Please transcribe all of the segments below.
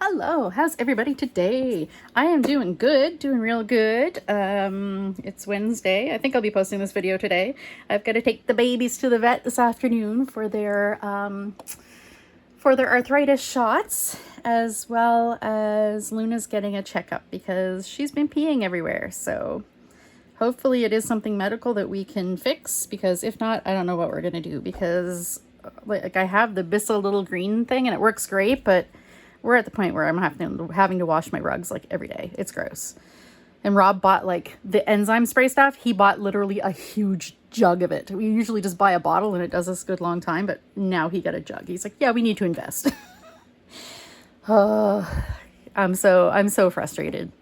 Hello, how's everybody today? I am doing good, doing real good. It's Wednesday. I think I'll be posting this video today. I've got to take the babies to the vet this afternoon for their arthritis shots, as well as Luna's getting a checkup because she's been peeing everywhere. So hopefully it is something medical that we can fix, because if not, I don't know what we're gonna do, because like I have the Bissell little green thing and it works great, but we're at the point where I'm having to wash my rugs like every day. It's gross. And Rob bought like the enzyme spray stuff. He bought literally a huge jug of it. We usually just buy a bottle and it does us a good long time, but now he got a jug. He's like, yeah, we need to invest. I'm so frustrated.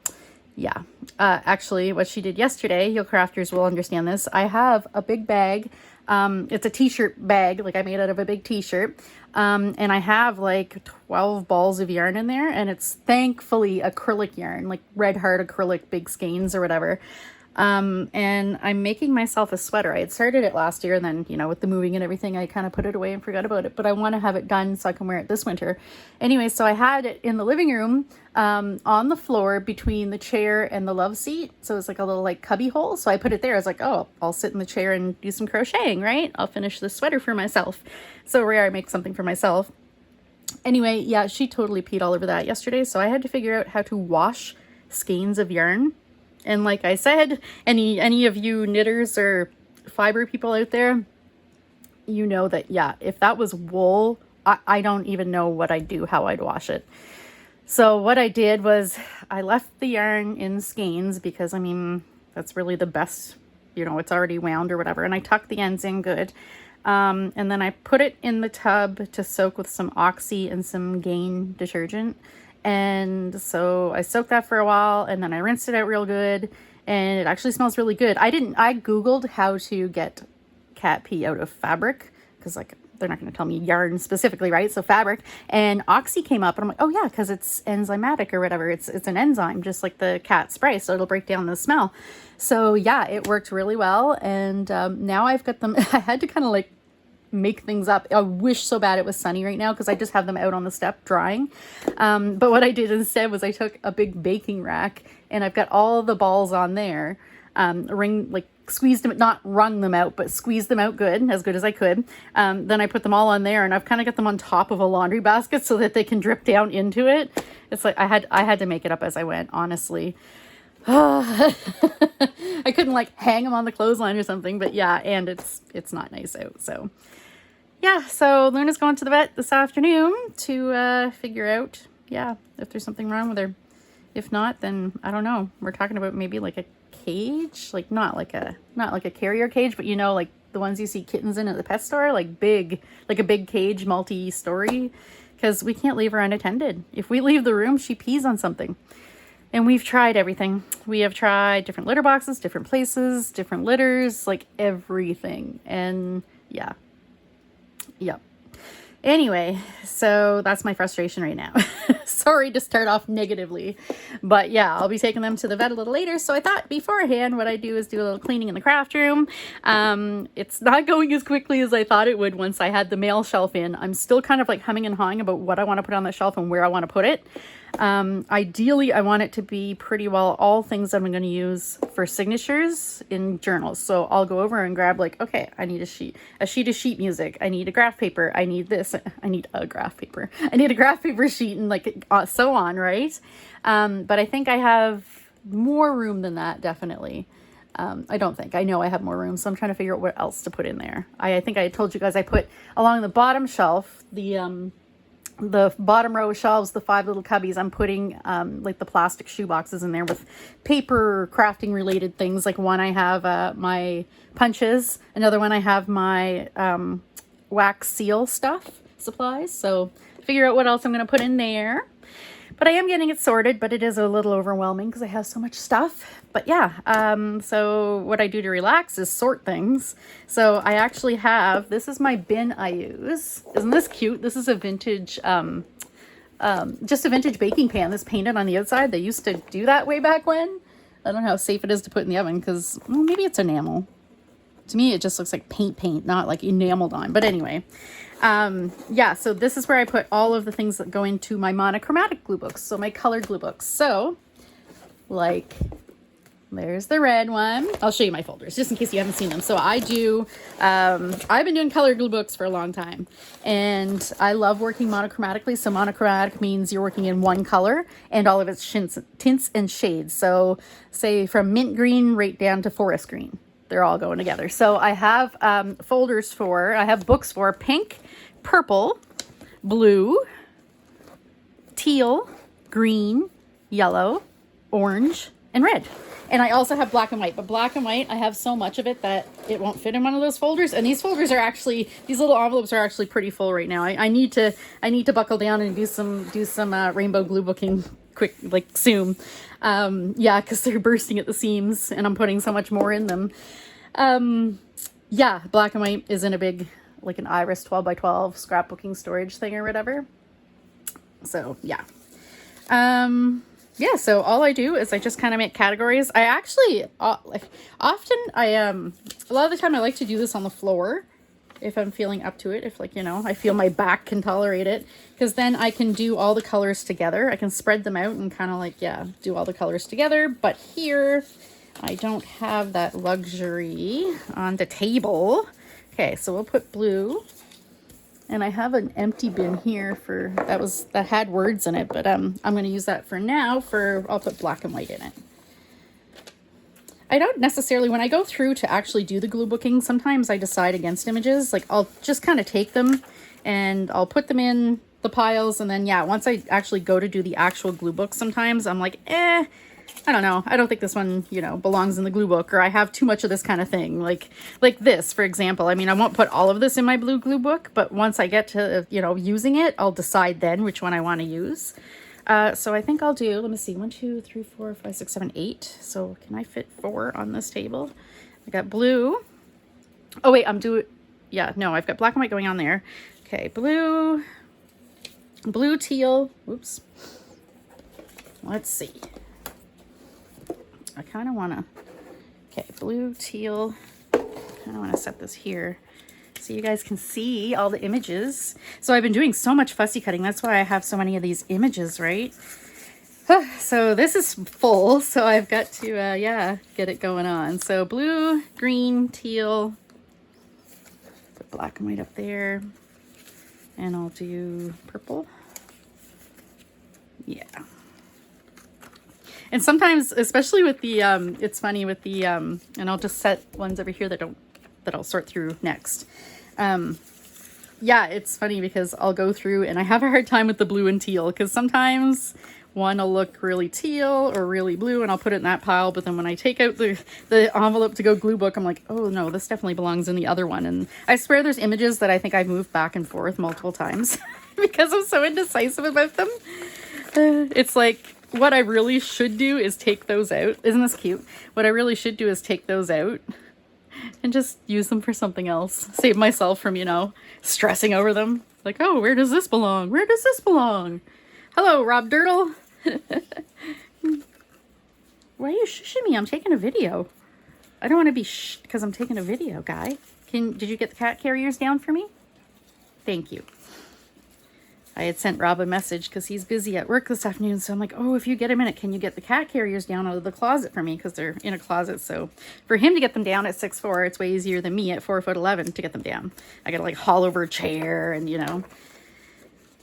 Yeah. Actually, what she did yesterday, you crafters will understand this. I have a big bag. It's a t-shirt bag, like I made out of a big t-shirt. And I have like 12 balls of yarn in there, and it's thankfully acrylic yarn, like Red Heart acrylic big skeins or whatever. And I'm making myself a sweater. I had started it last year, and then, you know, with the moving and everything, I kind of put it away and forgot about it, but I want to have it done so I can wear it this winter. Anyway, so I had it in the living room, on the floor between the chair and the love seat. So it's like a little like cubby hole. So I put it there. I was like, oh, I'll sit in the chair and do some crocheting, right? I'll finish this sweater for myself. So rare I make something for myself. Anyway, yeah, she totally peed all over that yesterday. So I had to figure out how to wash skeins of yarn. And like I said, any of you knitters or fiber people out there, you know that, yeah, if that was wool, I don't even know what I'd do, how I'd wash it. So what I did was I left the yarn in skeins because, I mean, that's really the best, you know, it's already wound or whatever. And I tucked the ends in good. And then I put it in the tub to soak with some Oxy and some Gain detergent. And so I soaked that for a while, and then I rinsed it out real good, and it actually smells really good. I Googled how to get cat pee out of fabric, because like they're not going to tell me yarn specifically, right? So fabric, and Oxy came up, and I'm like, oh yeah, because it's enzymatic or whatever. It's an enzyme, just like the cat spray, so it'll break down the smell. So yeah, it worked really well, and now I've got them. I had to kind of like make things up. I wish so bad it was sunny right now, because I just have them out on the step drying. But what I did instead was I took a big baking rack, and I've got all the balls on there, squeezed them, not wrung them out, but squeezed them out as good as I could. Then I put them all on there, and I've kind of got them on top of a laundry basket so that they can drip down into it. It's like I had to make it up as I went, honestly. I couldn't like hang them on the clothesline or something, but yeah, and it's not nice out, so yeah. So Luna's going to the vet this afternoon to figure out, yeah, if there's something wrong with her. If not, then I don't know. We're talking about maybe like a cage, like not like a carrier cage, but you know, like the ones you see kittens in at the pet store, like a big cage, multi-story, because we can't leave her unattended. If we leave the room, she pees on something. And we've tried everything. We have tried different litter boxes, different places, different litters, like everything. And yeah. Yep. Anyway, so that's my frustration right now. Sorry to start off negatively, but yeah, I'll be taking them to the vet a little later. So I thought beforehand what I'd do is do a little cleaning in the craft room. It's not going as quickly as I thought it would once I had the mail shelf in. I'm still kind of like humming and hawing about what I want to put on the shelf and where I want to put it. Ideally, I want it to be pretty well all things that I'm going to use for signatures in journals. So I'll go over and grab like, okay, I need a sheet of sheet music. I need a graph paper. I need this. I need a graph paper. I need a graph paper sheet, and like so on, right? But I think I have more room than that, definitely. I don't think. I know I have more room, so I'm trying to figure out what else to put in there. I think I told you guys I put along the bottom shelf, the bottom row of shelves, the 5 little cubbies, I'm putting like the plastic shoe boxes in there with paper crafting related things. Like one I have my punches, another one I have my wax seal supplies. So figure out what else I'm going to put in there. But I am getting it sorted, but it is a little overwhelming because I have so much stuff. But yeah, so what I do to relax is sort things. So I actually have, this is my bin I use. Isn't this cute? This is a vintage, just a vintage baking pan that's painted on the outside. They used to do that way back when. I don't know how safe it is to put in the oven because, well, maybe it's enamel. To me, it just looks like paint, not like enameled on. But anyway, yeah, so this is where I put all of the things that go into my monochromatic glue books. So my color glue books. So like, there's the red one. I'll show you my folders just in case you haven't seen them. So I do, I've been doing color glue books for a long time, and I love working monochromatically. So monochromatic means you're working in one color and all of its tints and shades. So say from mint green right down to forest green, they're all going together. So I have I have books for pink, purple, blue, teal, green, yellow, orange, and red. And I also have black and white, but black and white, I have so much of it that it won't fit in one of those folders. And these folders are actually, these little envelopes are actually pretty full right now. I need to buckle down and do some rainbow glue booking quick, like soon. Yeah, because they're bursting at the seams and I'm putting so much more in them. Yeah, black and white is in a big, like an iris 12 by 12 scrapbooking storage thing or whatever. So yeah. Yeah, so all I do is I just kind of make categories. I actually, like, often a lot of the time I like to do this on the floor if I'm feeling up to it. If, like, you know, I feel my back can tolerate it, because then I can do all the colors together. I can spread them out and kind of like, yeah, do all the colors together. But here I don't have that luxury on the table. Okay, so we'll put blue. And I have an empty bin here for, that had words in it, but I'm going to use that for now I'll put black and white in it. I don't necessarily, when I go through to actually do the glue booking, sometimes I decide against images. Like, I'll just kind of take them and I'll put them in the piles. And then, yeah, once I actually go to do the actual glue book, sometimes I'm like, I don't know. I don't think this one, you know, belongs in the glue book, or I have too much of this kind of thing. Like this, for example. I mean, I won't put all of this in my blue glue book, but once I get to, you know, using it, I'll decide then which one I want to use. So I think I'll do, let me see, 1, 2, 3, 4, 5, 6, 7, 8. So can I fit 4 on this table? I got blue. Oh wait, yeah, no, I've got black and white going on there. Okay, blue, teal. Oops. Let's see. I kind of want to, okay, blue, teal, kind of want to set this here so you guys can see all the images. So I've been doing so much fussy cutting. That's why I have so many of these images, right? So this is full, so I've got to, yeah, get it going on. So blue, green, teal, put black and white up there, and I'll do purple. Yeah. And sometimes, especially with the, it's funny with the, and I'll just set ones over here that I'll sort through next. Yeah, it's funny because I'll go through and I have a hard time with the blue and teal, because sometimes one will look really teal or really blue and I'll put it in that pile. But then when I take out the envelope to go glue book, I'm like, oh no, this definitely belongs in the other one. And I swear there's images that I think I've moved back and forth multiple times because I'm so indecisive about them. It's like, what I really should do is take those out. Isn't this cute? What I really should do is take those out and just use them for something else. Save myself from, you know, stressing over them. Like, oh, where does this belong? Where does this belong? Hello, Rob Dirtle. Why are you shushing me? I'm taking a video. I don't want to be because I'm taking a video, guy. Did you get the cat carriers down for me? Thank you. I had sent Rob a message because he's busy at work this afternoon. So I'm like, oh, if you get a minute, can you get the cat carriers down out of the closet for me? Because they're in a closet. So for him to get them down at 6'4", it's way easier than me at 4'11" to get them down. I got to like haul over a chair and, you know.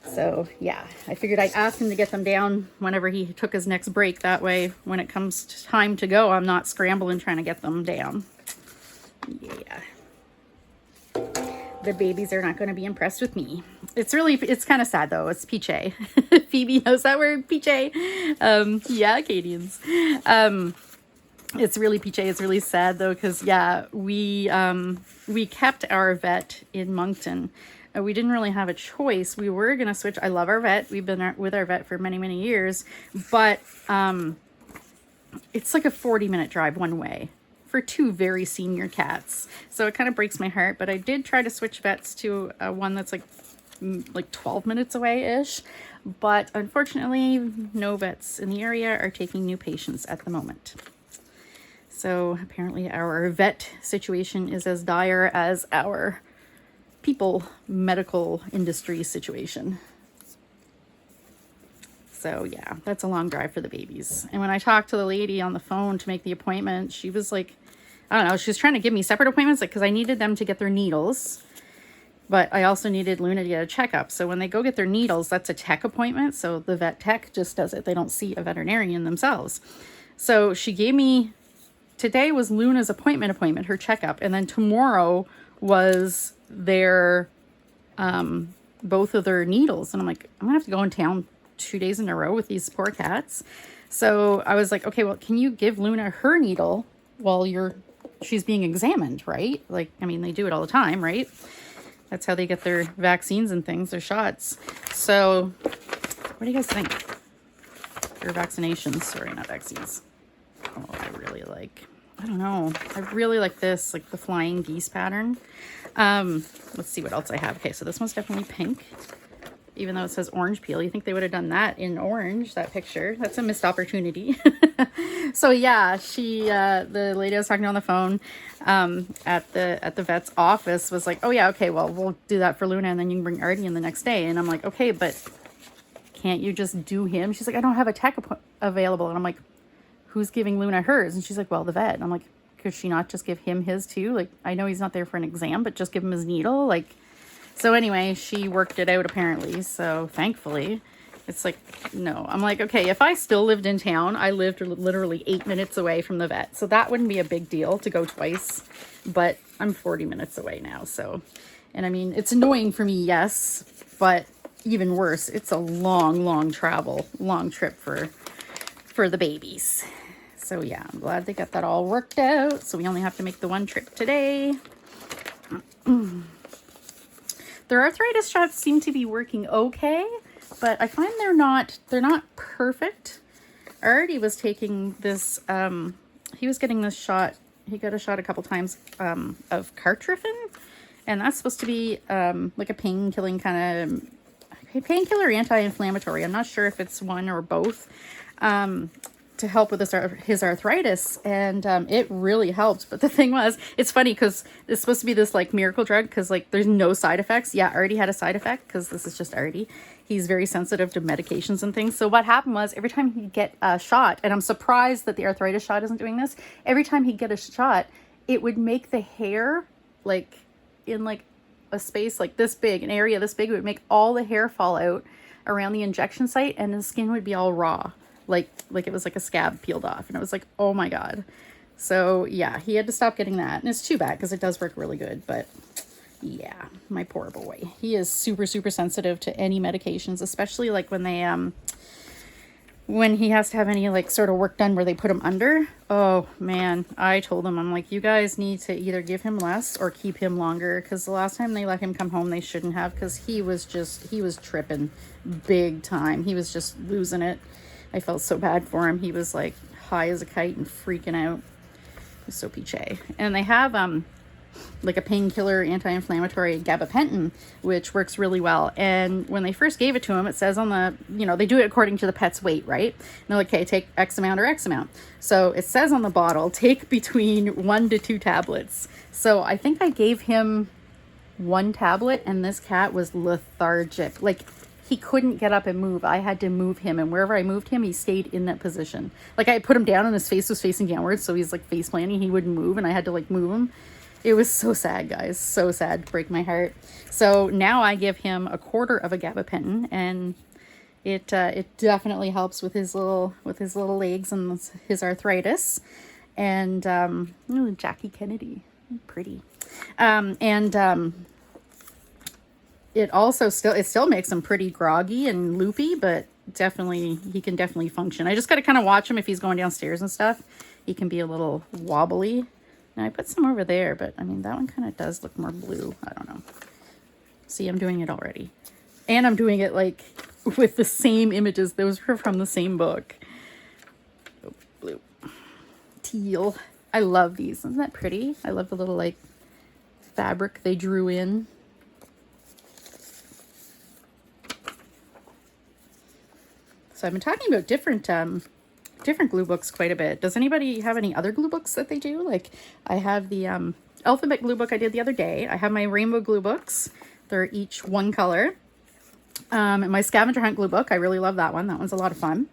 So yeah, I figured I'd ask him to get them down whenever he took his next break. That way, when it comes time to go, I'm not scrambling trying to get them down. Yeah. The babies are not going to be impressed with me. It's kind of sad though. It's Peachy. Phoebe knows that word, Peachy. Yeah, Acadians. It's really Peachy. It's really sad though, because yeah, we kept our vet in Moncton. We didn't really have a choice. We were going to switch. I love our vet. We've been with our vet for many, many years, but it's like a 40-minute drive one way for 2 very senior cats. So it kind of breaks my heart, but I did try to switch vets to one that's like 12 minutes away-ish. But unfortunately, no vets in the area are taking new patients at the moment. So apparently our vet situation is as dire as our people medical industry situation. So yeah, that's a long drive for the babies. And when I talked to the lady on the phone to make the appointment, she was like, I don't know, she was trying to give me separate appointments, like, because I needed them to get their needles, but I also needed Luna to get a checkup. So when they go get their needles, that's a tech appointment. So the vet tech just does it. They don't see a veterinarian themselves. So she gave me, today was Luna's appointment, her checkup. And then tomorrow was their, both of their needles. And I'm like, I'm gonna have to go in town 2 days in a row with these poor cats. So I was like, okay, well, can you give Luna her needle while she's being examined, right? Like, I mean, they do it all the time, right? That's how they get their vaccines and things, their shots. So what do you guys think? Or vaccinations, sorry, not vaccines. Oh, I really like this, like the flying geese pattern. Let's see what else I have. Okay, so this one's definitely pink, even though it says orange peel. You think they would have done that in orange, that picture. That's a missed opportunity. So yeah, the lady I was talking to on the phone at the vet's office was like, oh yeah, okay, well, we'll do that for Luna and then you can bring Artie in the next day. And I'm like, okay, but can't you just do him? She's like, I don't have a tech available. And I'm like, who's giving Luna hers? And she's like, well, the vet. And I'm like, could she not just give him his too? Like, I know he's not there for an exam, but just give him his needle. Like, so anyway, she worked it out apparently. So thankfully, it's like, no. I'm like, okay, if I still lived in town, I lived literally 8 minutes away from the vet. So that wouldn't be a big deal to go twice, but I'm 40 minutes away now. So, and I mean, it's annoying for me, yes, but even worse, it's a long trip for the babies. So yeah, I'm glad they got that all worked out. So we only have to make the one trip today. Their arthritis shots seem to be working okay, but I find they're not perfect. Artie was taking this, he was getting this shot, he got a shot a couple times of Cartrophin, and that's supposed to be like a pain-killing kind of, painkiller, anti-inflammatory. I'm not sure if it's one or both, to help with his arthritis, and it really helped. But the thing was, it's funny because it's supposed to be this like miracle drug because like there's no side effects. Yeah, Artie had a side effect because this is just Artie. He's very sensitive to medications and things. So what happened was every time he'd get a shot, and I'm surprised that the arthritis shot isn't doing this, every time he'd get a shot, it would make the hair like in like a space like this big, an area this big, it would make all the hair fall out around the injection site, and the skin would be all raw. Like it was like a scab peeled off, and it was like, oh my God. So yeah, he had to stop getting that, and it's too bad because it does work really good. But yeah, my poor boy, he is super sensitive to any medications, especially like when they when he has to have any like sort of work done where they put him under. Oh man, I told him, I'm like, you guys need to either give him less or keep him longer, because the last time they let him come home, they shouldn't have, because he was tripping big time. He was just losing it. I felt so bad for him. He was like high as a kite and freaking out. It was so peachy. And they have like a painkiller, anti-inflammatory gabapentin, which works really well. And when they first gave it to him, it says on the, they do it according to the pet's weight, right? And they're like, okay, take X amount or X amount. So it says on the bottle, take between 1 to 2 tablets. So I think I gave him 1 tablet, and this cat was lethargic. Like, he couldn't get up and move. I had to move him, and wherever I moved him, he stayed in that position. Like, I put him down and his face was facing downwards, so he's like face planting. He wouldn't move, and I had to like move him. It was so sad, guys. So sad. To break my heart. So now I give him 1/4 of a gabapentin, and it definitely helps with his little legs and his arthritis. And ooh, Jackie Kennedy, pretty. It also still makes him pretty groggy and loopy, but he can definitely function. I just got to kind of watch him if he's going downstairs and stuff. He can be a little wobbly. Now I put some over there, but I mean, that one kind of does look more blue. I don't know. See, I'm doing it already. And I'm doing it like with the same images. Those were from the same book. Oh, blue. Teal. I love these. Isn't that pretty? I love the little like fabric they drew in. So I've been talking about different different glue books quite a bit. Does anybody have any other glue books that they do? Like I have the alphabet glue book I did the other day. I have my rainbow glue books. They're each one color. And my scavenger hunt glue book, I really love that one. That one's a lot of fun.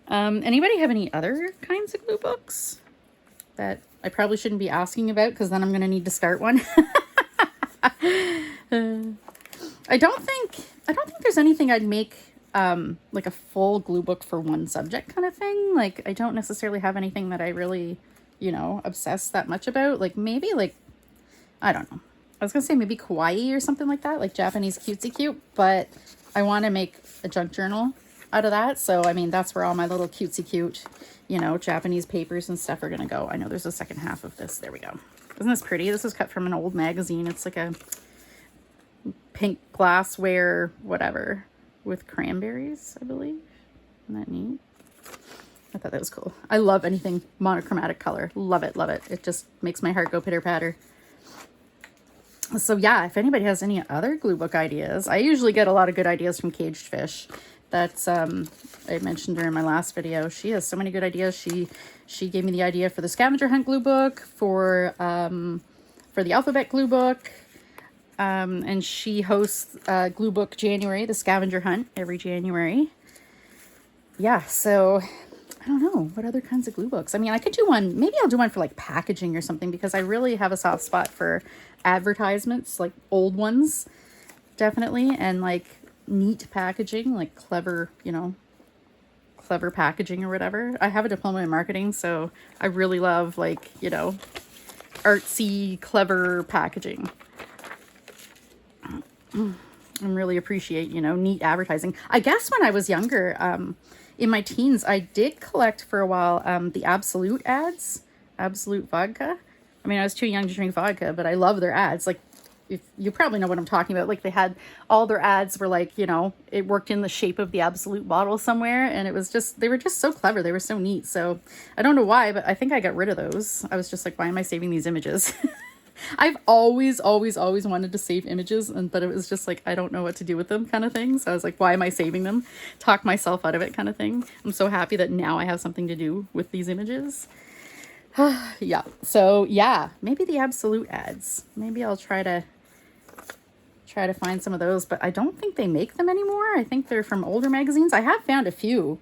Anybody have any other kinds of glue books that I probably shouldn't be asking about, because then I'm going to need to start one? I don't think there's anything I'd make like a full glue book for one subject kind of thing. Like I don't necessarily have anything that I really, you know, obsess that much about. Like maybe like, I don't know. I was gonna say maybe kawaii or something like that, like Japanese cutesy cute, but I want to make a junk journal out of that. So I mean, that's where all my little cutesy cute, you know, Japanese papers and stuff are gonna go. I know there's a second half of this. There we go. Isn't this pretty? This is cut from an old magazine. It's like a pink glassware, whatever, with cranberries, I believe. Isn't that neat? I thought that was cool. I love anything monochromatic color. Love it, love it. It just makes my heart go pitter patter. So yeah, if anybody has any other glue book ideas, I usually get a lot of good ideas from Caged Fish. That's I mentioned her in my last video. She has so many good ideas. She gave me the idea for the scavenger hunt glue book, for the alphabet glue book, and she hosts Glue Book January, the scavenger hunt, every January. Yeah, so I don't know what other kinds of glue books. I mean, I could do one. Maybe I'll do one for like packaging or something, because I really have a soft spot for advertisements, like old ones, definitely, and like neat packaging, like clever, you know, clever packaging or whatever. I have a diploma in marketing, so I really love like, you know, artsy, clever packaging. I really appreciate, you know, neat advertising. I guess when I was younger, in my teens, I did collect for a while the Absolute ads, Absolute vodka. I mean, I was too young to drink vodka, but I love their ads. Like, if you probably know what I'm talking about. Like, they had all their ads were like, you know, it worked in the shape of the Absolute bottle somewhere, and it was just, they were just so clever. They were so neat. So I don't know why, but I think I got rid of those. I was just like, why am I saving these images? I've always wanted to save images, but it was just like, I don't know what to do with them kind of thing. So I was like, why am I saving them? Talk myself out of it kind of thing. I'm so happy that now I have something to do with these images. Yeah. So yeah, maybe the Absolute ads. Maybe I'll try to find some of those, but I don't think they make them anymore. I think they're from older magazines. I have found a few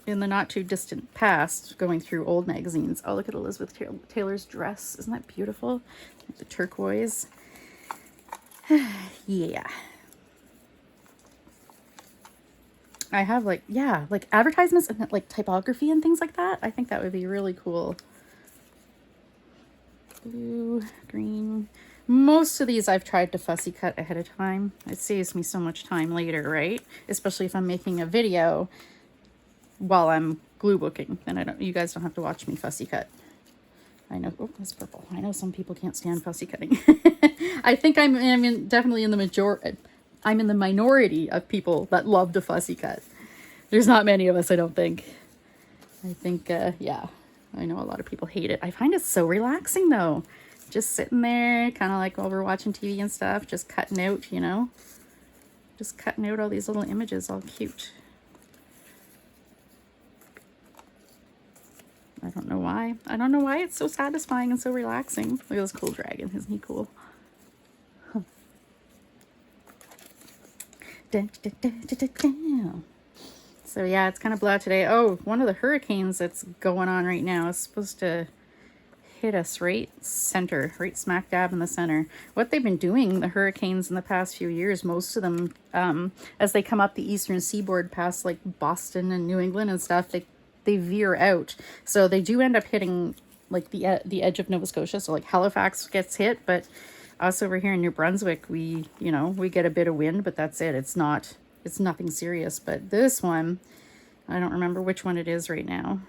in the not too distant past, going through old magazines. Oh, look at Elizabeth Taylor's dress. Isn't that beautiful? The turquoise. Yeah. I have like, yeah, like advertisements and like typography and things like that. I think that would be really cool. Blue, green. Most of these I've tried to fussy cut ahead of time. It saves me so much time later, right? Especially if I'm making a video while I'm glue booking, then you guys don't have to watch me fussy cut. I know, oh, that's purple. I know some people can't stand fussy cutting. I think definitely in the majority. I'm in the minority of people that love to fussy cut. There's not many of us, I don't think. I think, yeah, I know a lot of people hate it. I find it so relaxing though. Just sitting there, kind of like while we're watching TV and stuff, just cutting out, you know, just cutting out all these little images, all cute. I don't know why. I don't know why it's so satisfying and so relaxing. Look at this cool dragon. Isn't he cool? Huh. So yeah, it's kind of blah today. Oh, one of the hurricanes that's going on right now is supposed to hit us right center, right smack dab in the center. What they've been doing, the hurricanes in the past few years, most of them, as they come up the eastern seaboard past like Boston and New England and stuff, they veer out. So they do end up hitting like the edge of Nova Scotia. So like Halifax gets hit, but us over here in New Brunswick, we get a bit of wind, but that's it. It's nothing serious. But this one, I don't remember which one it is right now.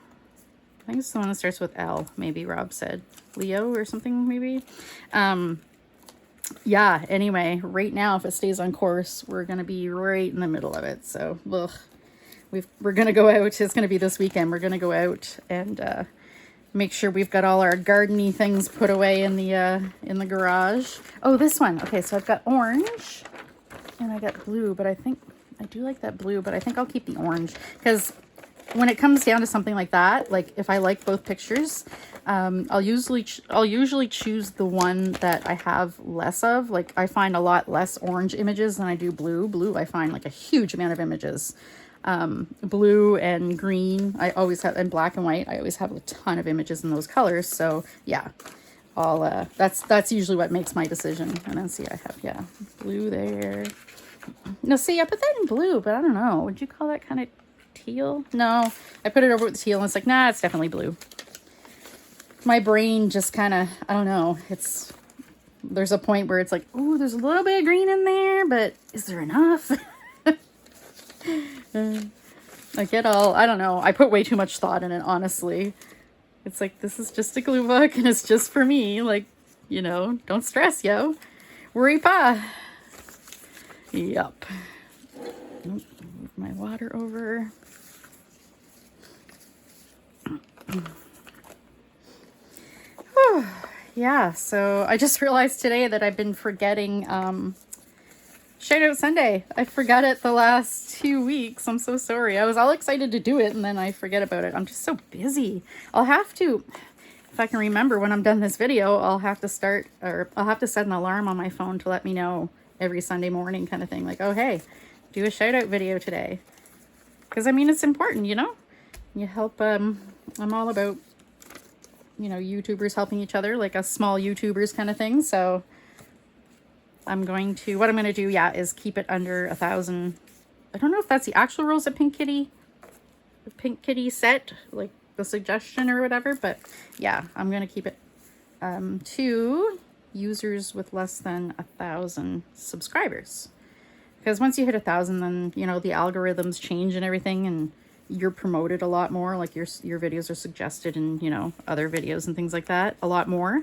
I think it's the one that starts with L, maybe Rob said. Leo or something, maybe. Yeah, anyway, right now, if it stays on course, we're going to be right in the middle of it. So, ugh. We're going to go out. It's going to be this weekend. We're going to go out and make sure we've got all our gardening things put away in the garage. Oh, this one. Okay, so I've got orange and I got blue, but I think I do like that blue, but I think I'll keep the orange because when it comes down to something like that, like if I like both pictures, I'll usually choose the one that I have less of. Like I find a lot less orange images than I do blue. Blue, I find like a huge amount of images. Blue and green, I always have, and black and white, I always have a ton of images in those colors. So yeah, I'll, that's usually what makes my decision. And then see, I have, yeah, blue there. No, see, I put that in blue, but I don't know. Would you call that kind of teal? No, I put it over with the teal and it's like, nah, it's definitely blue. My brain just kind of, I don't know. There's a point where it's like, oh, there's a little bit of green in there, but is there enough? I get all, I don't know. I put way too much thought in it, honestly. It's like, this is just a glue book and it's just for me. Like, you know, don't stress, yo. Worry pa. Yup. Move my water over. Yeah, so I just realized today that I've been forgetting Shout Out Sunday. I forgot it the last 2 weeks. I'm so sorry. I was all excited to do it and then I forget about it. I'm just so busy. I'll have to, if I can remember when I'm done this video, I'll have to set an alarm on my phone to let me know every Sunday morning kind of thing. Like, oh, hey, do a shout out video today. Because I mean, it's important, you know? You help, I'm all about, you know, YouTubers helping each other, like us small YouTubers kind of thing. So what I'm going to do, yeah, is keep it under 1,000. I don't know if that's the actual rules of the Pink Kitty set, like the suggestion or whatever, but yeah, I'm going to keep it to users with less than 1,000 subscribers. Because once you hit 1,000, then, you know, the algorithms change and everything, and you're promoted a lot more. Like your videos are suggested in, you know, other videos and things like that a lot more.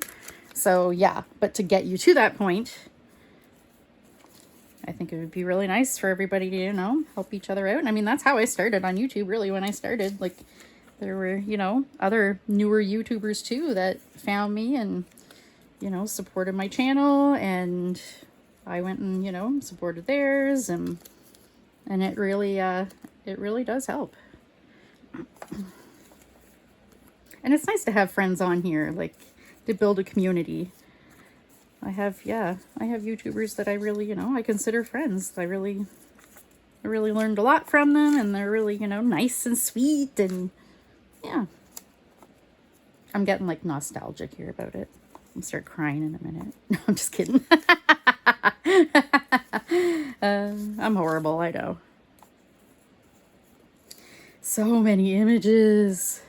So yeah, but to get you to that point, I think it would be really nice for everybody to, you know, help each other out. And I mean, that's how I started on YouTube, really, when I started. Like, there were, you know, other newer YouTubers too that found me and, you know, supported my channel, and I went and, you know, supported theirs, and it really does help. And it's nice to have friends on here, like, to build a community. I have YouTubers that I really, you know, I consider friends. I really learned a lot from them, and they're really, you know, nice and sweet, and yeah. I'm getting like nostalgic here about it. I'll start crying in a minute. No, I'm just kidding. I'm horrible, I know. So many images.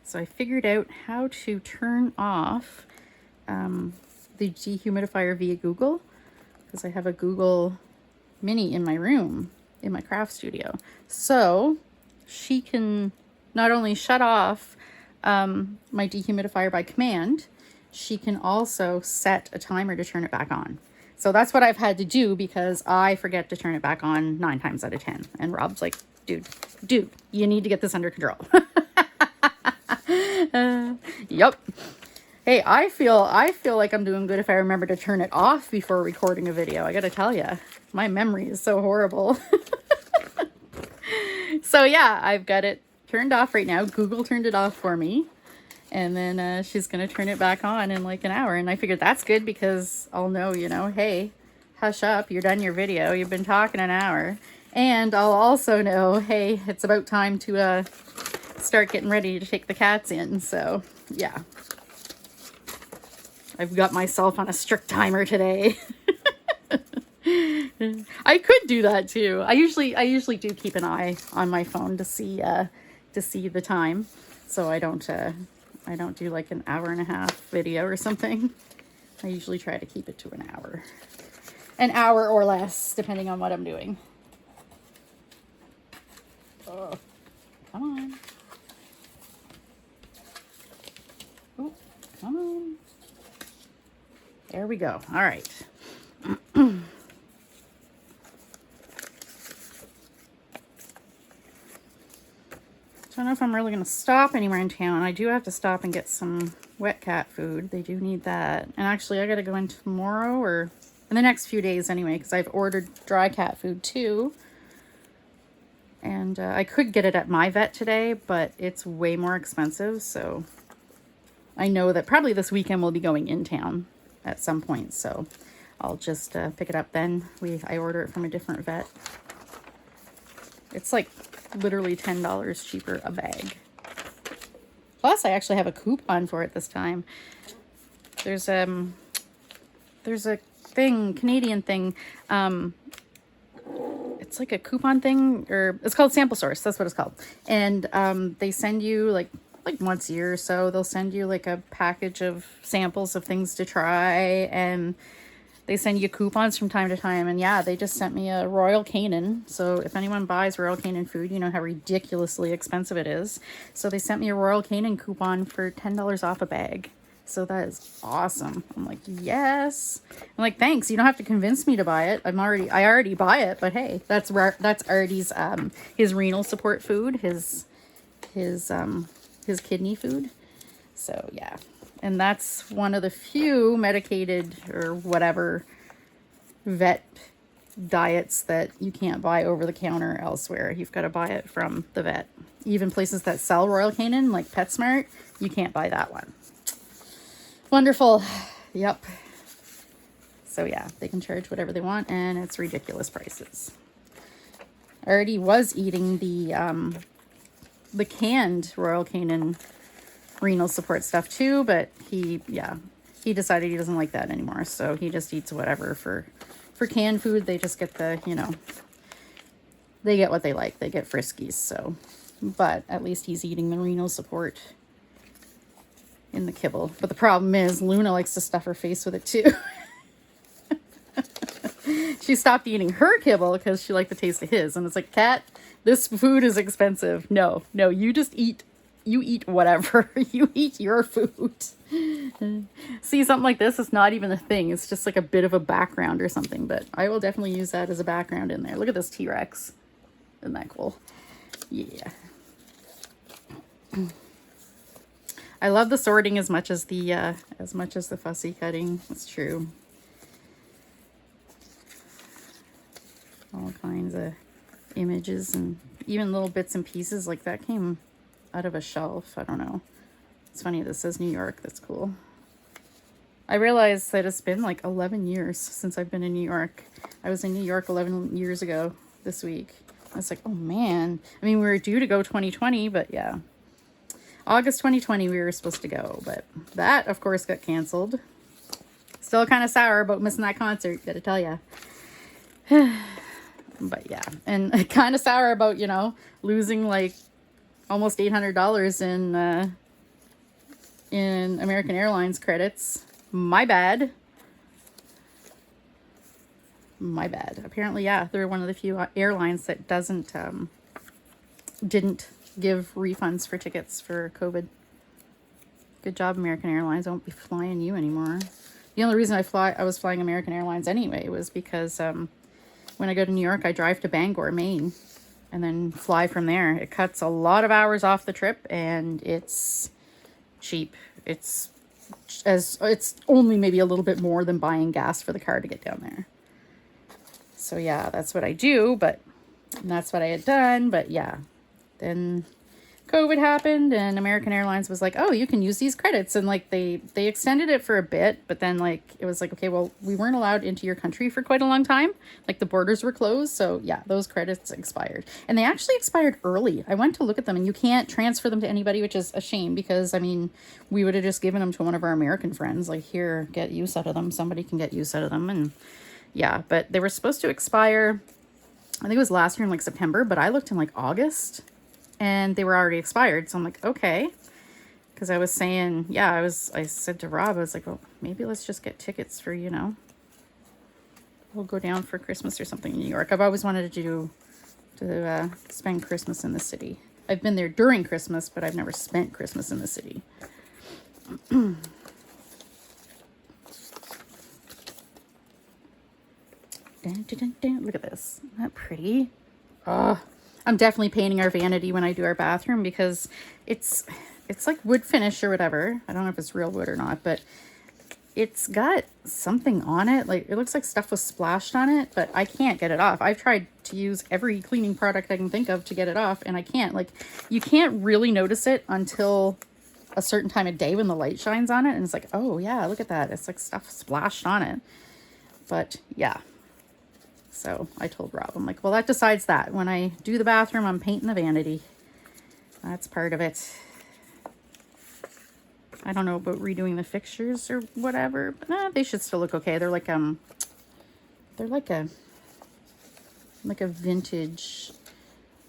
So I figured out how to turn off the dehumidifier via Google, because I have a Google Mini in my room, in my craft studio. So she can not only shut off my dehumidifier by command, she can also set a timer to turn it back on. So that's what I've had to do, because I forget to turn it back on 9 times out of 10. And Rob's like, dude, you need to get this under control. Yep. Hey, I feel like I'm doing good if I remember to turn it off before recording a video. I gotta tell you, my memory is so horrible. So yeah, I've got it turned off right now. Google turned it off for me. And then she's going to turn it back on in like an hour. And I figured that's good, because I'll know, you know, hey, hush up, you're done your video. You've been talking an hour. And I'll also know, hey, it's about time to start getting ready to take the cats in. So, yeah. I've got myself on a strict timer today. I could do that too. I usually do keep an eye on my phone to see the time. So I don't do like an hour and a half video or something. I usually try to keep it to an hour or less, depending on what I'm doing. Oh, come on. Oh, come on. There we go. All right. I don't know if I'm really going to stop anywhere in town. I do have to stop and get some wet cat food. They do need that. And actually, I got to go in tomorrow, or in the next few days anyway, because I've ordered dry cat food too. And I could get it at my vet today, but it's way more expensive. So I know that probably this weekend we'll be going in town at some point. So I'll just pick it up then. I order it from a different vet. It's like literally $10 cheaper a bag. Plus, I actually have a coupon for it this time. There's a thing, Canadian thing. It's like a coupon thing, or it's called Sample Source. That's what it's called. And they send you like once a year or so, they'll send you like a package of samples of things to try, and they send you coupons from time to time. And yeah, they just sent me a Royal Canin. So if anyone buys Royal Canin food, you know how ridiculously expensive it is. So they sent me a Royal Canin coupon for $10 off a bag. So that is awesome. I'm like, yes. I'm like, thanks. You don't have to convince me to buy it. I already buy it, but hey, that's Artie's his renal support food, his kidney food. So yeah. And that's one of the few medicated or whatever vet diets that you can't buy over the counter elsewhere. You've got to buy it from the vet. Even places that sell Royal Canin, like PetSmart, you can't buy that one. Wonderful. Yep. So yeah, they can charge whatever they want, and it's ridiculous prices. I already was eating the canned Royal Canin renal support stuff too, but he decided he doesn't like that anymore, so he just eats whatever. For canned food, they just get the, they get what they like. They get Friskies. So, but at least he's eating the renal support in the kibble. But the problem is Luna likes to stuff her face with it too. She stopped eating her kibble because she liked the taste of his, and it's like, Cat, this food is expensive. No, you just eat. You eat whatever. You eat your food. See, something like this is not even a thing. It's just like a bit of a background or something. But I will definitely use that as a background in there. Look at this T-Rex. Isn't that cool? Yeah. I love the sorting as much as the fussy cutting. That's true. All kinds of images and even little bits and pieces like that came out of a shelf. I don't know. It's funny, this says New York. That's cool. I realized that it's been like 11 years since I've been in New York. I was in New York 11 years ago this week. I was like, oh man. I mean, we were due to go 2020, but yeah. August 2020 we were supposed to go, but that of course got canceled. Still kind of sour about missing that concert, gotta tell ya. But yeah, and kind of sour about, losing like almost $800 in American Airlines credits. My bad. Apparently, yeah, they're one of the few airlines that didn't give refunds for tickets for COVID. Good job, American Airlines. I won't be flying you anymore. The only reason I was flying American Airlines anyway was because when I go to New York, I drive to Bangor, Maine, and then fly from there. It cuts a lot of hours off the trip, and it's cheap. It's only maybe a little bit more than buying gas for the car to get down there. So yeah, that's what I do, and that's what I had done. But yeah, then COVID happened, and American Airlines was like, oh, you can use these credits. And like they extended it for a bit, but then like it was like, okay, well, we weren't allowed into your country for quite a long time. Like the borders were closed. So yeah, those credits expired, and they actually expired early. I went to look at them, and you can't transfer them to anybody, which is a shame, because I mean, we would have just given them to one of our American friends, like, here, get use out of them. Somebody can get use out of them. And yeah, but they were supposed to expire, I think it was last year in like September, but I looked in like August, and they were already expired. So I'm like, okay. Because I was saying, yeah, I said to Rob, I was like, well, maybe let's just get tickets for, we'll go down for Christmas or something in New York. I've always wanted to spend Christmas in the city. I've been there during Christmas, but I've never spent Christmas in the city. Look at this. Isn't that pretty? Oh, I'm definitely painting our vanity when I do our bathroom, because it's like wood finish or whatever. I don't know if it's real wood or not, but it's got something on it. Like, it looks like stuff was splashed on it, but I can't get it off. I've tried to use every cleaning product I can think of to get it off, and I can't. Like, you can't really notice it until a certain time of day when the light shines on it, and it's like, oh yeah, look at that. It's like stuff splashed on it. But yeah. So I told Rob, I'm like, well, that decides that. When I do the bathroom, I'm painting the vanity. That's part of it. I don't know about redoing the fixtures or whatever, but they should still look okay. They're like a vintage,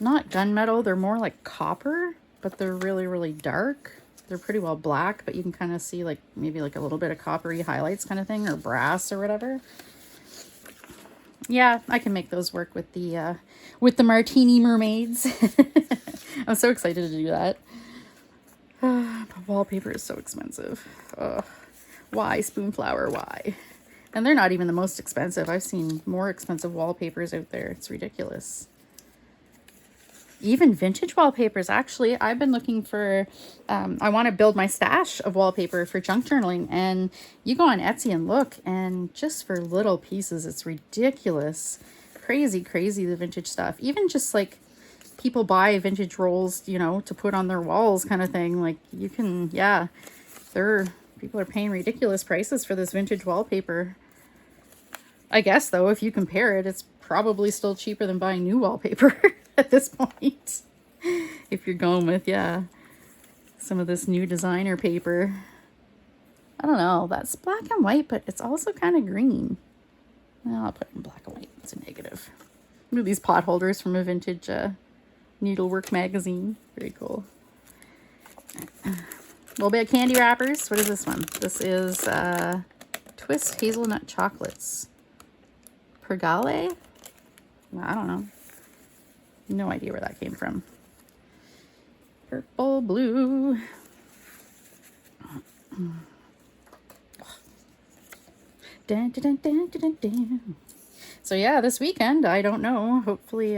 not gunmetal. They're more like copper, but they're really, really dark. They're pretty well black, but you can kind of see like maybe like a little bit of coppery highlights kind of thing, or brass or whatever. Yeah, I can make those work with the Martini Mermaids. I'm so excited to do that. But wallpaper is so expensive. Why, Spoonflower? Why? And they're not even the most expensive. I've seen more expensive wallpapers out there. It's ridiculous. Even vintage wallpapers, actually. I've been looking for, I want to build my stash of wallpaper for junk journaling. And you go on Etsy and look, and just for little pieces, it's ridiculous. Crazy, crazy, the vintage stuff. Even just like people buy vintage rolls, you know, to put on their walls kind of thing. Like, you can, yeah, people are paying ridiculous prices for this vintage wallpaper. I guess, though, if you compare it, it's probably still cheaper than buying new wallpaper at this point. If you're going with, yeah, some of this new designer paper. I don't know, that's black and white, but it's also kind of green. Well, I'll put it in black and white. It's a negative. Look at these pot holders from a vintage needlework magazine. Very cool. A little bit of candy wrappers. What is this one? This is Twist Hazelnut Chocolates. Pergale? I don't know. No idea where that came from. Purple, blue. Dun, dun, dun, dun, dun, dun. So yeah, this weekend, I don't know. Hopefully,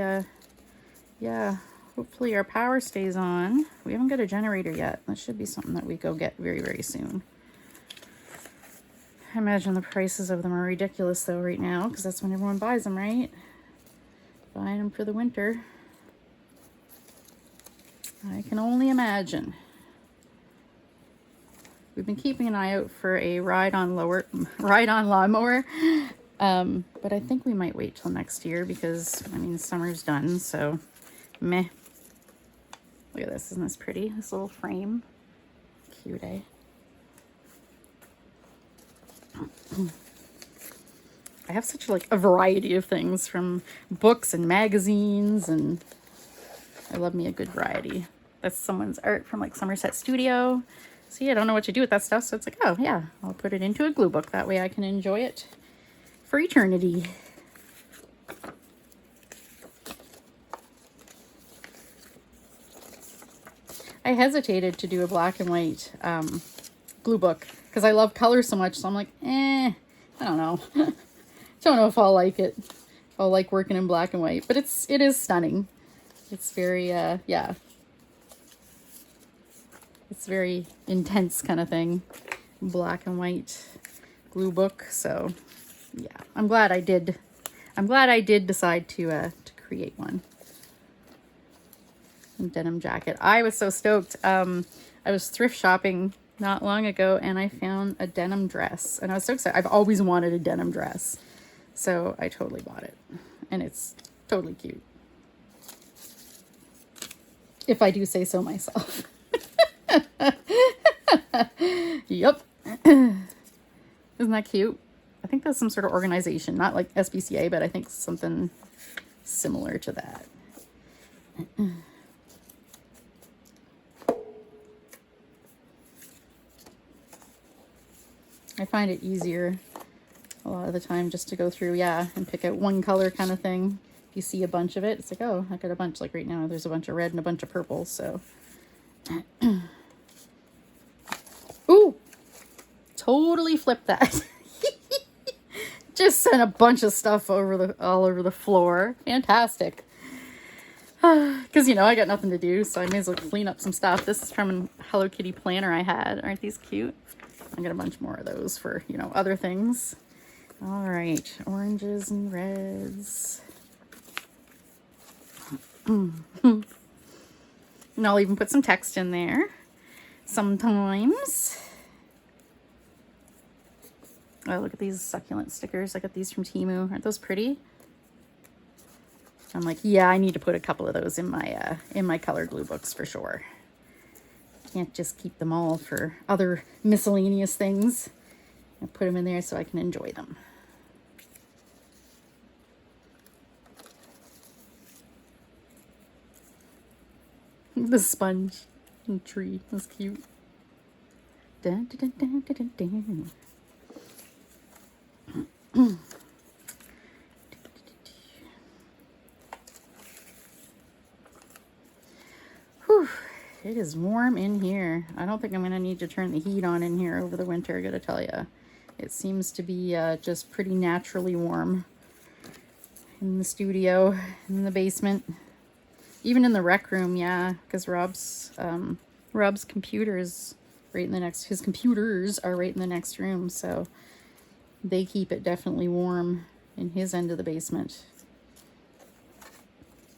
yeah, hopefully our power stays on. We haven't got a generator yet. That should be something that we go get very, very soon. I imagine the prices of them are ridiculous though right now, because that's when everyone buys them, right? Buying them for the winter. I can only imagine. We've been keeping an eye out for a ride-on lawnmower, but I think we might wait till next year because, I mean, summer's done, so meh. Look at this, isn't this pretty? This little frame. Cute, eh? I have such like a variety of things, from books and magazines, and I love me a good variety. That's someone's art from like Somerset Studio. See, I don't know what to do with that stuff, so it's like, oh yeah, I'll put it into a glue book. That way I can enjoy it for eternity. I hesitated to do a black and white glue book because I love color so much, so I'm like, I don't know. Don't know if I'll like it. If I'll like working in black and white, but it is stunning. It's very, yeah. It's very intense kind of thing. Black and white glue book. So yeah, I'm glad I did decide to create one. And denim jacket. I was so stoked. I was thrift shopping not long ago and I found a denim dress and I was so excited. I've always wanted a denim dress. So I totally bought it and it's totally cute. If I do say so myself. Yep. Isn't that cute? I think that's some sort of organization, not like SPCA, but I think something similar to that. I find it easier a lot of the time just to go through, yeah, and pick out one color kind of thing. If you see a bunch of it, it's like, oh, I got a bunch. Like right now, there's a bunch of red and a bunch of purple, so. Ooh, totally flipped that. Just sent a bunch of stuff all over the floor. Fantastic. Because, you know, I got nothing to do, so I may as well clean up some stuff. This is from a Hello Kitty planner I had. Aren't these cute? I got a bunch more of those for, you know, other things. All right, oranges and reds. And I'll even put some text in there sometimes. Oh, look at these succulent stickers. I got these from Temu. Aren't those pretty? I'm like, yeah, I need to put a couple of those in my color glue books for sure. Can't just keep them all for other miscellaneous things. I put them in there so I can enjoy them. The sponge and tree was cute. Dun, dun, dun, dun, dun, dun. Whew, it is warm in here. I don't think I'm going to need to turn the heat on in here over the winter, I gotta tell you. It seems to be just pretty naturally warm in the studio, in the basement. Even in the rec room, yeah, because Rob's computers right in the next, his computers are right in the next room, so they keep it definitely warm in his end of the basement.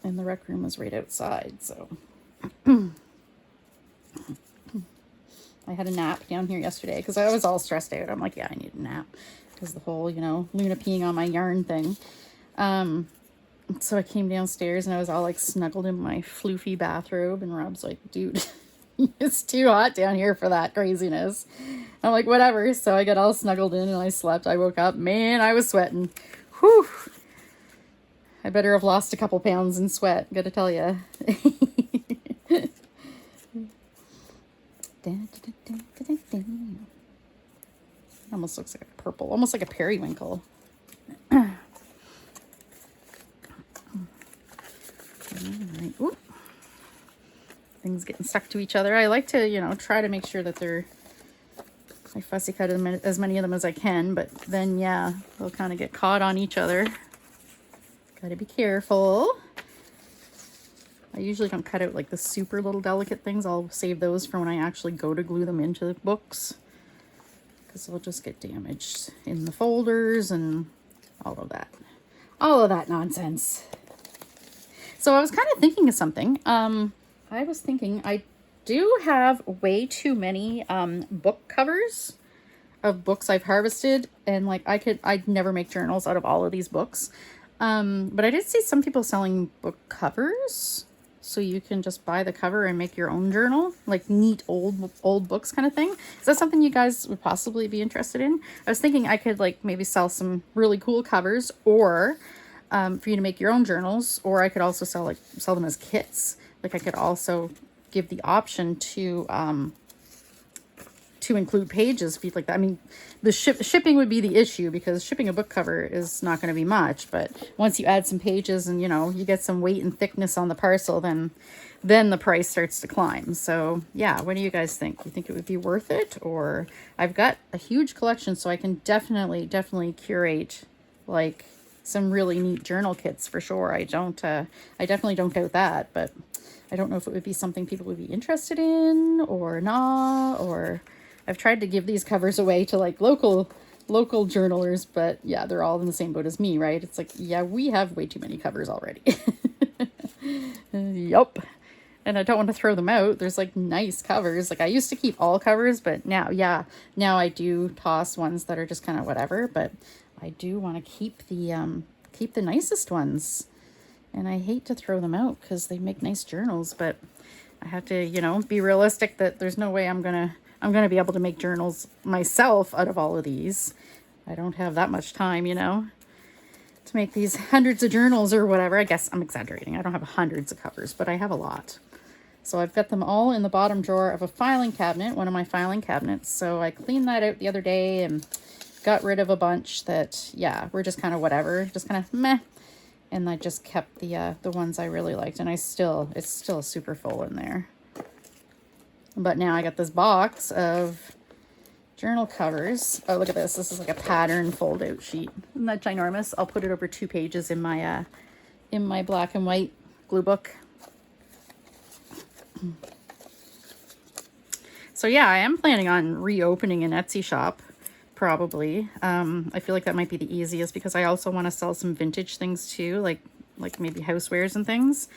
And the rec room is right outside, so. I had a nap down here yesterday because I was all stressed out. I'm like, yeah, I need a nap because the whole, you know, Luna peeing on my yarn thing. So I came downstairs and I was all like snuggled in my floofy bathrobe, and Rob's like, dude, it's too hot down here for that craziness. I'm like, whatever. So I got all snuggled in and I slept. I woke up, man, I was sweating. Whew. I better have lost a couple pounds in sweat, gotta tell you. Almost looks like a purple, almost like a periwinkle. Right. Ooh. Things getting stuck to each other. I like to, you know, try to make sure that they're, I fussy cut as many of them as I can, but then, yeah, they'll kind of get caught on each other. Gotta be careful. I usually don't cut out like the super little delicate things. I'll save those for when I actually go to glue them into the books, because they'll just get damaged in the folders and all of that nonsense. So I was kind of thinking of something. I was thinking I do have way too many book covers of books I've harvested, and like I'd never make journals out of all of these books. But I did see some people selling book covers, so you can just buy the cover and make your own journal, like neat old books kind of thing. Is that something you guys would possibly be interested in? I was thinking I could like maybe sell some really cool covers, or for you to make your own journals, or I could also sell them as kits. Like I could also give the option to include pages if you'd like that. I mean, the shipping would be the issue, because shipping a book cover is not going to be much, but once you add some pages and, you know, you get some weight and thickness on the parcel, then the price starts to climb. So yeah, what do you guys think? You think it would be worth it? Or I've got a huge collection, so I can definitely curate like some really neat journal kits for sure. I definitely don't doubt that, but I don't know if it would be something people would be interested in or not. Or I've tried to give these covers away to like local journalers, but yeah, they're all in the same boat as me, right? It's like, yeah, we have way too many covers already. Yup. And I don't want to throw them out. There's like nice covers. Like I used to keep all covers, but now I do toss ones that are just kind of whatever, but I do want to keep the nicest ones. And I hate to throw them out because they make nice journals, but I have to, you know, be realistic that there's no way I'm gonna be able to make journals myself out of all of these. I don't have that much time, you know, to make these hundreds of journals or whatever. I guess I'm exaggerating. I don't have hundreds of covers, but I have a lot. So I've got them all in the bottom drawer of a filing cabinet, one of my filing cabinets. So I cleaned that out the other day and got rid of a bunch that, yeah, were just kind of whatever, just kind of meh. And I just kept the ones I really liked, and it's still super full in there. But now I got this box of journal covers. Oh, look at this. This is like a pattern fold-out sheet. Isn't that ginormous? I'll put it over 2 pages in my black and white glue book. So yeah, I am planning on reopening an Etsy shop, probably. I feel like that might be the easiest because I also want to sell some vintage things too, like maybe housewares and things.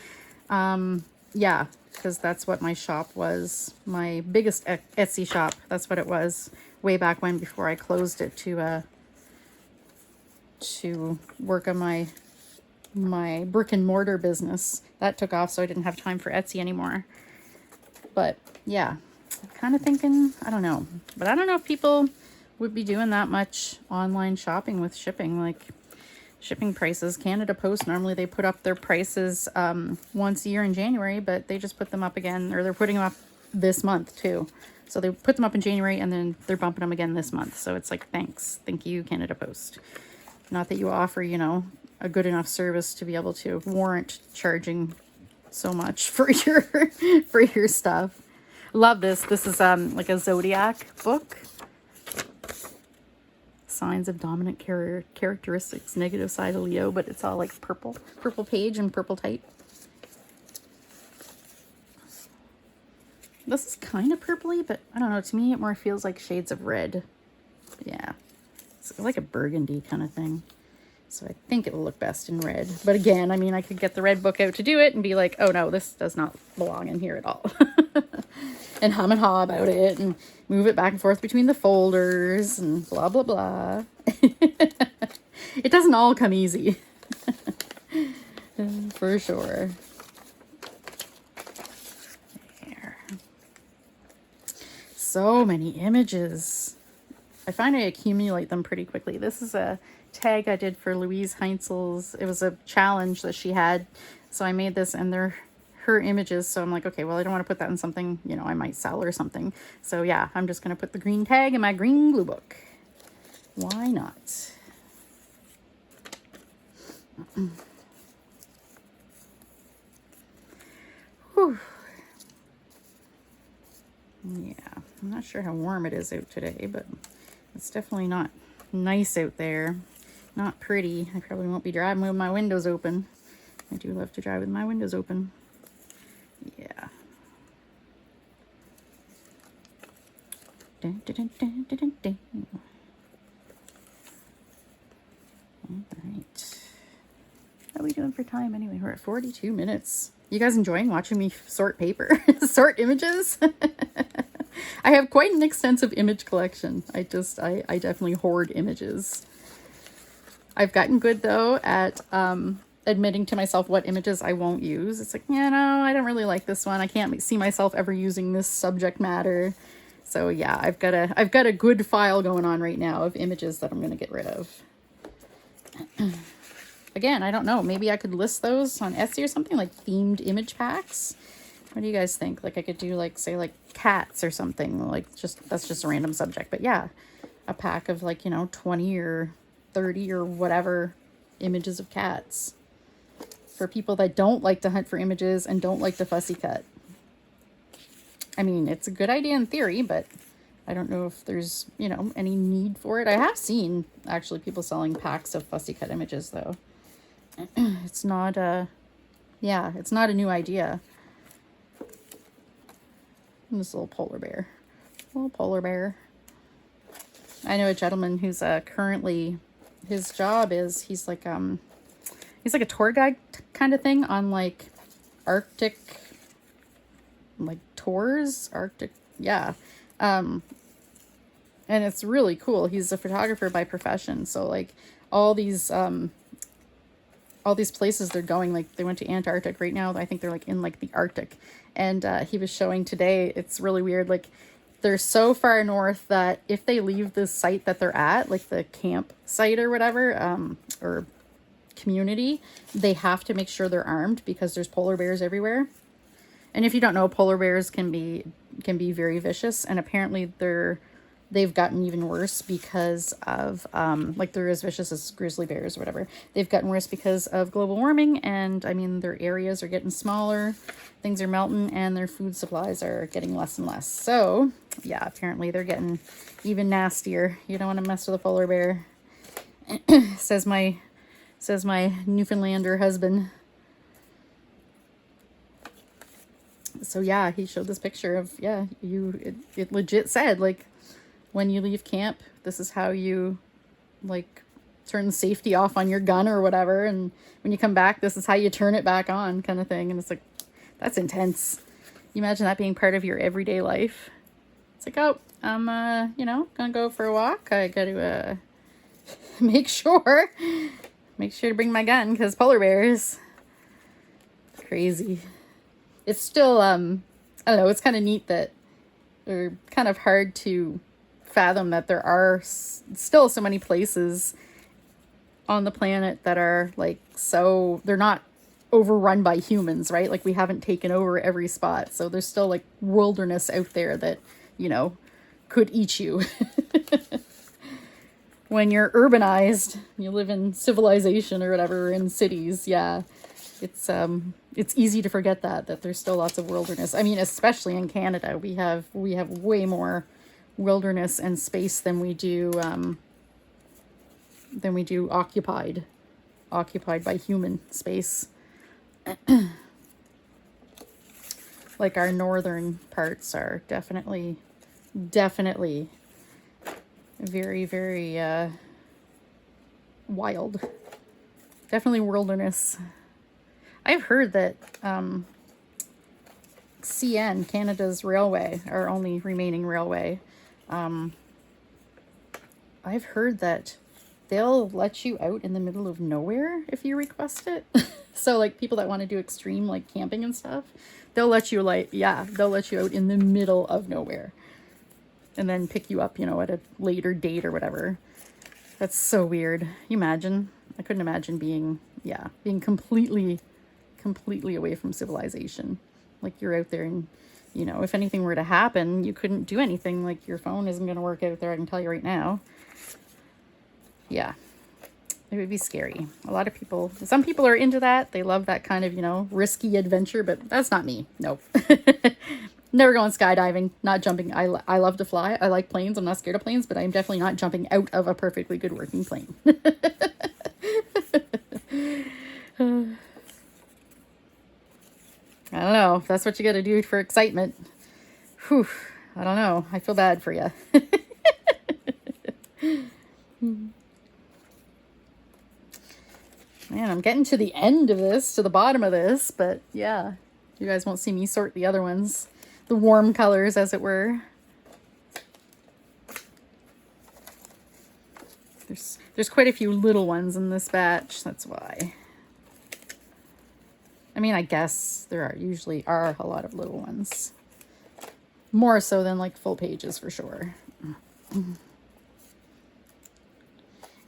Yeah, because that's what my shop was. My biggest Etsy shop, that's what it was way back when, before I closed it to work on my brick and mortar business. That took off, so I didn't have time for Etsy anymore. But yeah, I'm kind of thinking, I don't know. But I don't know if people would be doing that much online shopping with shipping, like shipping prices. Canada Post, normally they put up their prices once a year in January, but they just put them up again, or they're putting them up this month too. So they put them up in January and then they're bumping them again this month. So it's like, thank you, Canada Post. Not that you offer, you know, a good enough service to be able to warrant charging so much for your for your stuff. Love this. This is like a zodiac book. Signs of dominant characteristics, negative side of Leo, but it's all like purple page and purple type. This is kind of purpley, but I don't know, to me it more feels like shades of red. Yeah, it's like a burgundy kind of thing. So I think it will look best in red. But again, I mean, I could get the red book out to do it and be like, oh no, this does not belong in here at all. And hum and haw about it and move it back and forth between the folders and blah, blah, blah. It doesn't all come easy. For sure. There. So many images. I find I accumulate them pretty quickly. This is a tag I did for Louise Heinzel's. It was a challenge that she had. So I made this, and they're her images. So I'm like, okay, well, I don't want to put that in something, you know, I might sell or something. So yeah, I'm just going to put the green tag in my green glue book. Why not? Whew. Yeah, I'm not sure how warm it is out today, but it's definitely not nice out there. Not pretty. I probably won't be driving with my windows open. I do love to drive with my windows open. Yeah. Dun, dun, dun, dun, dun, dun, dun. All right. How are we doing for time anyway? We're at 42 minutes. You guys enjoying watching me sort paper? Sort images? I have quite an extensive image collection. I definitely hoard images. I've gotten good though at admitting to myself what images I won't use. It's like, yeah, no, I don't really like this one. I can't see myself ever using this subject matter. So yeah, I've got a good file going on right now of images that I'm going to get rid of. Again, I don't know. Maybe I could list those on Etsy or something, like themed image packs. What do you guys think? Like I could do like, say like cats or something, like that's just a random subject. But yeah, a pack of like, you know, 20 or 30 or whatever images of cats for people that don't like to hunt for images and don't like to fussy cut. I mean, it's a good idea in theory, but I don't know if there's, you know, any need for it. I have seen actually people selling packs of fussy cut images though. It's not it's not a new idea. And this little polar bear. I know a gentleman who's currently, his job is he's like a tour guide kind of thing on like Arctic like tours, yeah. And it's really cool. He's a photographer by profession, so like all these places they're going, like they went to Antarctic. Right now I think they're like in like the Arctic, and he was showing today, it's really weird, like they're so far north that if they leave the site that they're at, like the camp site or whatever, or community, they have to make sure they're armed because there's polar bears everywhere. And if you don't know, polar bears can be very vicious, and apparently they've gotten even worse because of like they're as vicious as grizzly bears or whatever. They've gotten worse because of global warming, and I mean their areas are getting smaller, things are melting, and their food supplies are getting less and less. So yeah, apparently they're getting even nastier. You don't want to mess with a polar bear. says my Newfoundlander husband. So yeah, he showed this picture of, yeah, it legit said, like, when you leave camp, this is how you, like, turn the safety off on your gun or whatever, and when you come back, this is how you turn it back on, kind of thing. And it's like, that's intense. You imagine that being part of your everyday life. It's like, oh, I'm gonna go for a walk. I gotta make sure to bring my gun, because polar bears, crazy. It's still I don't know, it's kind of neat that, or kind of hard to fathom that there are still so many places on the planet that are like, so they're not overrun by humans, right? Like, we haven't taken over every spot, so there's still like wilderness out there that, could eat you. When you're urbanized, you live in civilization or whatever, in cities, yeah, it's easy to forget that there's still lots of wilderness. I mean, especially in Canada, we have way more wilderness and space than we do occupied by human space. Like, our northern parts are definitely very, very wild. Definitely wilderness. I've heard that CN, Canada's railway, our only remaining railway, I've heard that they'll let you out in the middle of nowhere if you request it. So, like, people that want to do extreme, like, camping and stuff, they'll let you out in the middle of nowhere, and then pick you up, at a later date or whatever. That's so weird. You imagine? I couldn't imagine being completely away from civilization. Like, you're out there and, if anything were to happen, you couldn't do anything. Like, your phone isn't going to work out there, I can tell you right now. Yeah, it would be scary. Some people are into that. They love that kind of, risky adventure, but that's not me. Nope. Never going skydiving, not jumping. I love to fly. I like planes. I'm not scared of planes, but I'm definitely not jumping out of a perfectly good working plane. I don't know if that's what you got to do for excitement. Whew, I don't know. I feel bad for you. Man, I'm getting to the end of this, to the bottom of this, but yeah, you guys won't see me sort the other ones. The warm colors, as it were. There's quite a few little ones in this batch, that's why. I mean, I guess there usually are a lot of little ones. More so than, like, full pages, for sure.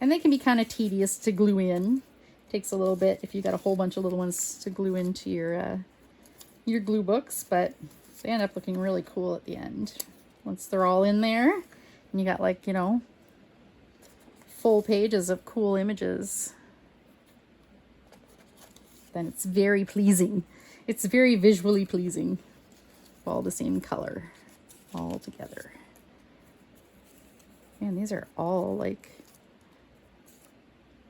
And they can be kind of tedious to glue in. Takes a little bit if you got a whole bunch of little ones to glue into your glue books, but they end up looking really cool at the end. Once they're all in there, and you got, like, full pages of cool images, then it's very pleasing. It's very visually pleasing. All the same color, all together. Man, these are all, like,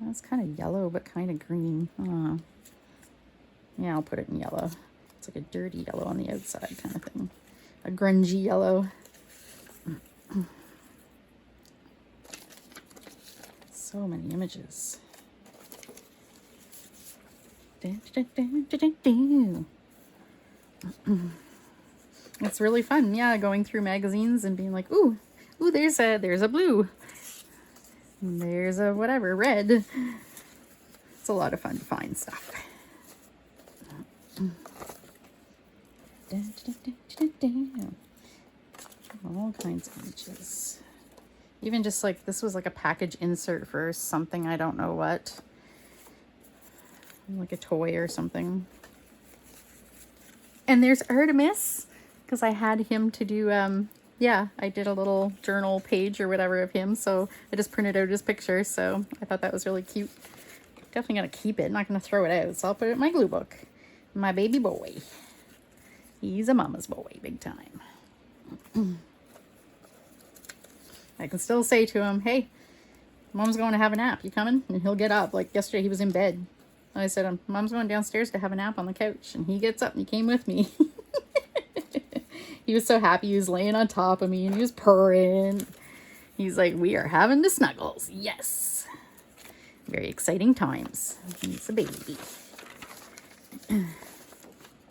that's kind of yellow, but kind of green. Yeah, I'll put it in yellow. It's like a dirty yellow on the outside kind of thing. A grungy yellow. So many images. It's really fun, yeah, going through magazines and being like, ooh, there's a blue. There's a whatever, red. It's a lot of fun to find stuff. All kinds of images. Even just like, this was like a package insert for something, I don't know what. Like a toy or something. And there's Artemis, because I had him to do, I did a little journal page or whatever of him, so I just printed out his picture, so I thought that was really cute. Definitely gonna keep it, not gonna throw it out, so I'll put it in my glue book. My baby boy. He's a mama's boy, big time. I can still say to him, hey, Mom's going to have a nap, you coming? And he'll get up. Like yesterday, he was in bed. And I said, Mom's going downstairs to have a nap on the couch. And he gets up and he came with me. He was so happy. He was laying on top of me and he was purring. He's like, we are having the snuggles. Yes. Very exciting times. He's a baby. Oh,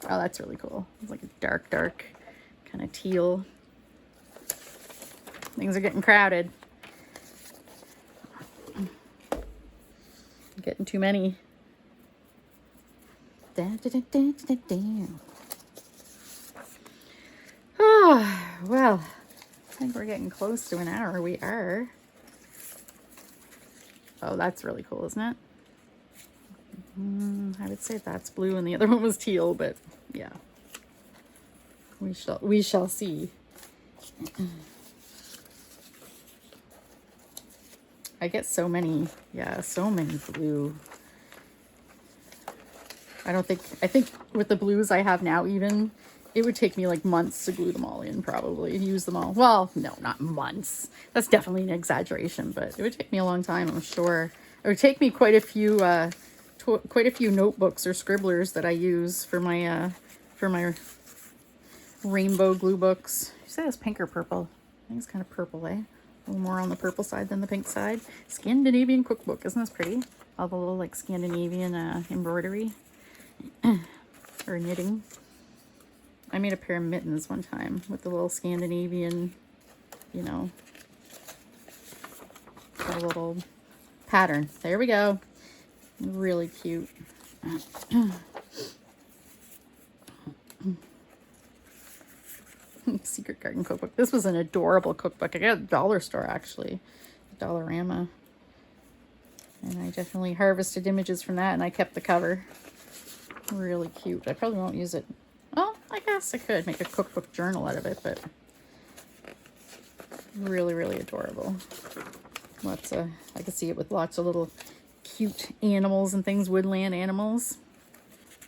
that's really cool. It's like a dark, dark kind of teal. Things are getting crowded. Getting too many. Oh, well, I think we're getting close to an hour. We are. Oh, that's really cool, isn't it? I would say that's blue and the other one was teal, but yeah. We shall see. I get so many, so many blue. I think with the blues I have now even, it would take me like months to glue them all in probably and use them all. Well, no, not months. That's definitely an exaggeration, but it would take me a long time, I'm sure. It would take me quite a few notebooks or scribblers that I use for my rainbow glue books. You say it's pink or purple? I think it's kind of purple, eh? A little more on the purple side than the pink side. Scandinavian cookbook. Isn't this pretty? All the little like Scandinavian embroidery or knitting. I made a pair of mittens one time with the little Scandinavian, you know, a little pattern. There we go. Really cute. Secret Garden cookbook. This was an adorable cookbook. I got at the dollar store actually, Dollarama. And I definitely harvested images from that and I kept the cover. Really cute. I probably won't use it. Well, I guess I could make a cookbook journal out of it, but really, really adorable. I could see it with lots of little cute animals and things, woodland animals.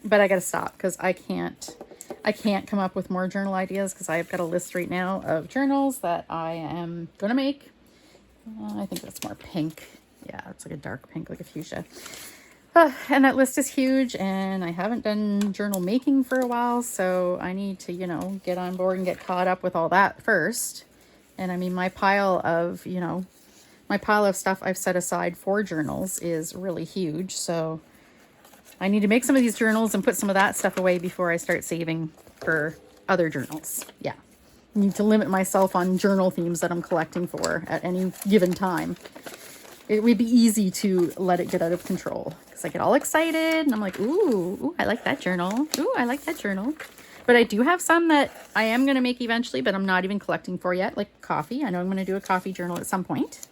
But I gotta stop because I can't come up with more journal ideas because I've got a list right now of journals that I am gonna make. I think that's more pink. Yeah, it's like a dark pink, like a fuchsia. And that list is huge and I haven't done journal making for a while, so I need to, you know, get on board and get caught up with all that first. And I mean, my pile of stuff I've set aside for journals is really huge, so I need to make some of these journals and put some of that stuff away before I start saving for other journals. Yeah, I need to limit myself on journal themes that I'm collecting for at any given time. It would be easy to let it get out of control because I get all excited and I'm like, ooh, I like that journal. Ooh, I like that journal. But I do have some that I am going to make eventually, but I'm not even collecting for yet, like coffee. I know I'm going to do a coffee journal at some point.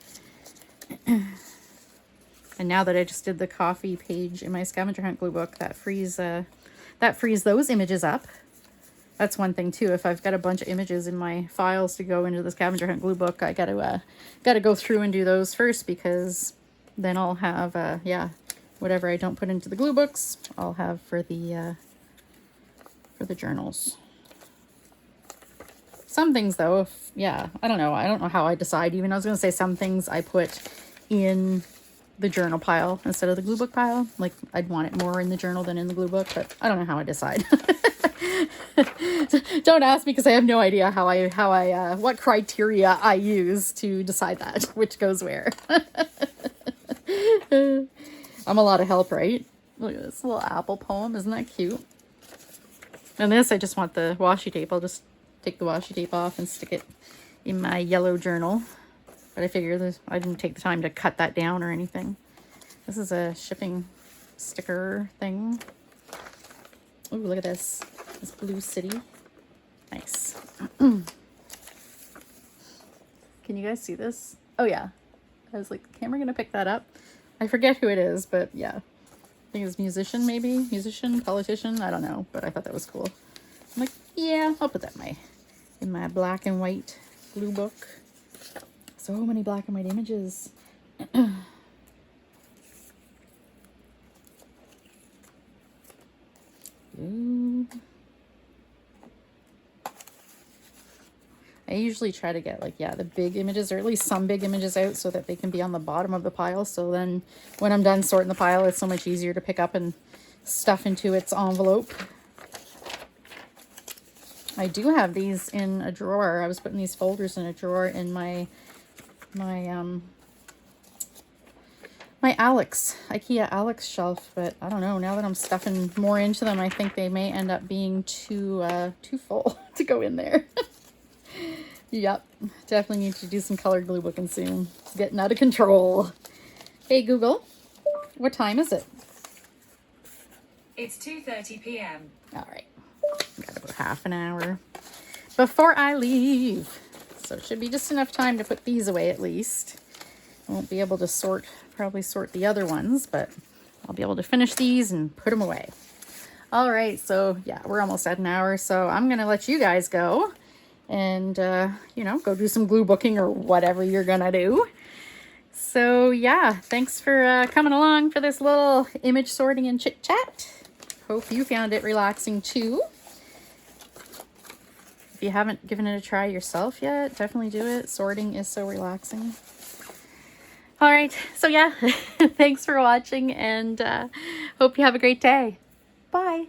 And now that I just did the coffee page in my scavenger hunt glue book, that frees those images up. That's one thing too. If I've got a bunch of images in my files to go into the scavenger hunt glue book, I gotta go through and do those first because then I'll have whatever I don't put into the glue books, I'll have for the journals. Some things though, I don't know how I decide. Even I was gonna say some things I put in the journal pile instead of the glue book pile. Like I'd want it more in the journal than in the glue book, but I don't know how I decide. Don't ask me because I have no idea what criteria I use to decide that, which goes where. I'm a lot of help, right? Look at this little apple poem. Isn't that cute? And this, I just want the washi tape. I'll just take the washi tape off and stick it in my yellow journal. But I figure I didn't take the time to cut that down or anything. This is a shipping sticker thing. Ooh, look at this. This blue city. Nice. Can you guys see this? Oh yeah. I was like, the camera gonna pick that up? I forget who it is, but yeah. I think it's musician maybe? Musician, politician, I don't know. But I thought that was cool. I'm like, yeah, I'll put that in my black and white glue book. So many black and white images. Ooh. I usually try to get the big images or at least some big images out so that they can be on the bottom of the pile. So then when I'm done sorting the pile, it's so much easier to pick up and stuff into its envelope. I do have these in a drawer. I was putting these folders in a drawer in my IKEA Alex shelf, but I don't know, now that I'm stuffing more into them, I think they may end up being too full to go in there. Yep, definitely need to do some colored glue booking soon. It's getting out of control. Hey Google, what time is it? It's 2:30 p.m. All right, got about half an hour before I leave. So it should be just enough time to put these away at least. I won't be able to probably sort the other ones, but I'll be able to finish these and put them away. All right, so yeah, we're almost at an hour, so I'm gonna let you guys go and, you know, go do some glue booking or whatever you're gonna do. So yeah, thanks for coming along for this little image sorting and chit chat. Hope you found it relaxing too. If you haven't given it a try yourself yet, definitely do it. Sorting is so relaxing. All right, so yeah, thanks for watching, and hope you have a great day. Bye.